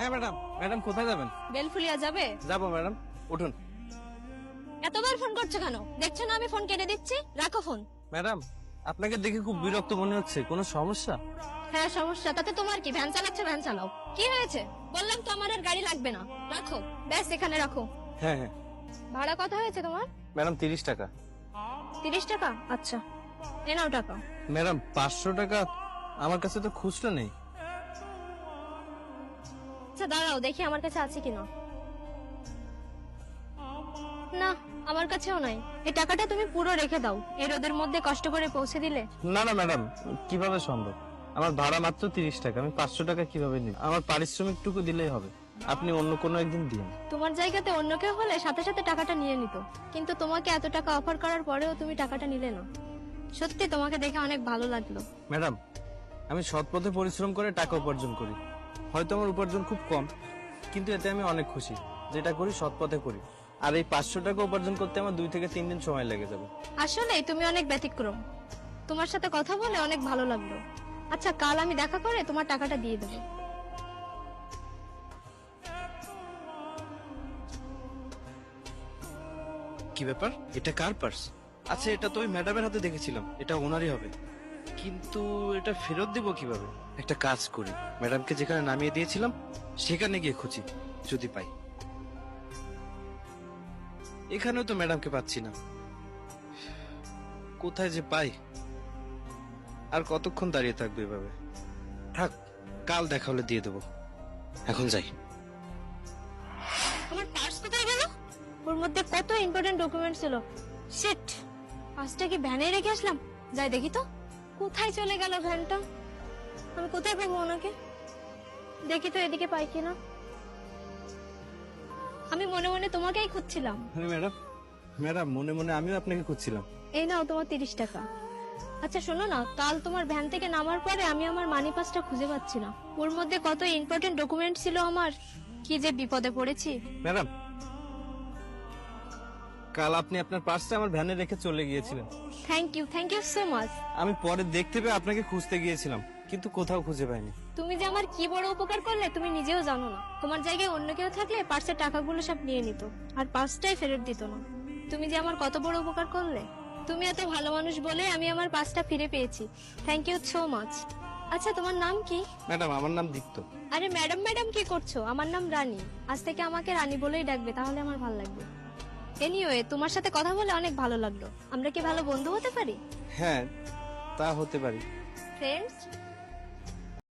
হ্যাঁ madam. Madam কোথায় যাবেন? বেলফুলিয়া যাবে? যাবো ম্যাডাম, উঠুন। এতবার ফোন করছো কেন? দেখছো না আমি ফোন কেটে দিচ্ছি, রাখো ফোন। ম্যাডাম, আপনাকে দেখে খুব বিরক্ত মনে হচ্ছে, কোনো সমস্যা? হ্যাঁ সমস্যা, তাতে তোমার কি? ভ্যান চালাচ্ছে, ভ্যান চালাও। কি হয়েছে? বললাম তো আমার আর গাড়ি লাগবে না, রাখো। ব্যাস এখানে রাখো। হ্যাঁ হ্যাঁ ভাড়া কত হয়েছে তোমার? ম্যাডাম, 30 টাকা। 30 টাকা? আচ্ছা, এ নাও টাকা। ম্যাডাম 500 টাকা আমার কাছে তো খুচরা নেই। আচ্ছা দাঁড়াও, দেখি আমার কাছে আছে কিনা। না, আমার কাছেও নাই। এই টাকাটা তুমি পুরো রেখে দাও, এই রোদের মধ্যে কষ্ট করে পৌঁছে দিলে। না না ম্যাডাম, কিভাবে সম্ভব? আমার ভাড়া মাত্র 30 টাকা, আমি 500 টাকা কিভাবে নিব? আমার পারিশ্রমিকটুকু দিলেই হবে, আপনি অন্য কোনো একদিন দিন। তোমার জায়গাতে অন্য কেউ হলে সাথে সাথে টাকাটা নিয়ে নিত, কিন্তু তোমাকে এত টাকা অফার করার পরেও তুমি টাকাটা নিলে না। সত্যি তোমাকে দেখে অনেক ভালো লাগলো। ম্যাডাম, আমি সৎ পথে পরিশ্রম করে টাকা উপার্জন করি। হয়তো আমার উপার্জন খুব কম, কিন্তু এতে আমি অনেক খুশি। যেটা করি সৎ পথে করি। আর এই 500 টাকা উপার্জন করতে আমার 2 থেকে 3 দিন সময় লেগে যাবে। আসলে তুমি অনেক ব্যতিক্রম। তোমার সাথে কথা বলে অনেক ভালো লাগলো। আচ্ছা, কাল আমি দেখা করে তোমার টাকাটা দিয়ে দেবো। কি ব্যাপার, এটা কার পার্স? আচ্ছা, এটা তো ওই ম্যাডামের হাতে দেখেছিলাম, এটা ওনারই হবে। কিন্তু এটা ফেরত দিব কিভাবে? একটা কাজ করি, ম্যাডামকে যেখানে নামিয়ে দিয়েছিলাম সেখানে গিয়ে খুঁজি, যদি পাই। এখানেও তো ম্যাডামকে পাচ্ছি না, কোথায় যে পাই। আর কতক্ষণ দাঁড়িয়ে থাকবে এভাবে? থাক, কাল দেখা হলে দিয়ে দেবো, এখন যাই। আমার পার্স কোথায় গেল? ওর মধ্যে কত ইম্পর্টেন্ট ডকুমেন্ট ছিল। শিট, পার্সটা কি ভ্যানে রেখে আসলাম? যাই দেখি তো, কোথায় চলে গেল ভ্যানটা। আমি কোথায় পাবো ওনাকে? দেখি তো এদিকে পাই কিনা। আমি মনে মনে তোমাকেই খুঁজছিলাম। ম্যাডাম, ম্যাডাম মনে মনে আমিও আপনাকে খুঁজছিলাম। এই নাও তোমার 30 টাকা। আচ্ছা শোনো না, কাল তোমার ভ্যান থেকে নামার পরে আমি আমার মানি পাসটা খুঁজে পাচ্ছি না। ওর মধ্যে কত ইম্পর্টেন্ট ডকুমেন্ট ছিল আমার, কি যে বিপদে পড়েছি। ম্যাডাম, কাল আপনি আপনার পার্সটা আমার ভ্যানে রেখে চলে গিয়েছিলেন। Thank you so much. আমি পরে দেখতে পেয়ে আপনাকে খুঁজতে গিয়েছিলাম, কিন্তু কোথাও খুঁজে পাইনি। তুমি যে আমার কি বড় উপকার করলে তুমি নিজেও জানো না। তোমার জায়গায় অন্য কেউ থাকলে পার্সের টাকাগুলো সব নিয়ে নিত, আর পার্সটাই ফেরত দিত না। তুমি যে আমার কত বড় উপকার করলে। তুমি এত ভালো মানুষ বলে আমি আমার পার্সটা ফিরে পেয়েছি। Thank you so much. আচ্ছা তোমার নাম কি? ম্যাডাম, আমার নাম দীপ্ত। আরে ম্যাডাম ম্যাডাম কি করছো? আমার নাম রানী। আজ থেকে আমাকে রানী বলেই ডাকবে, তাহলে আমার ভালো লাগবে। এনিওয়ে, তোমার সাথে কথা বলে অনেক ভালো লাগলো। আমরা কি ভালো বন্ধু হতে পারি? হ্যাঁ, তা হতে পারি। ফ্রেন্ডস?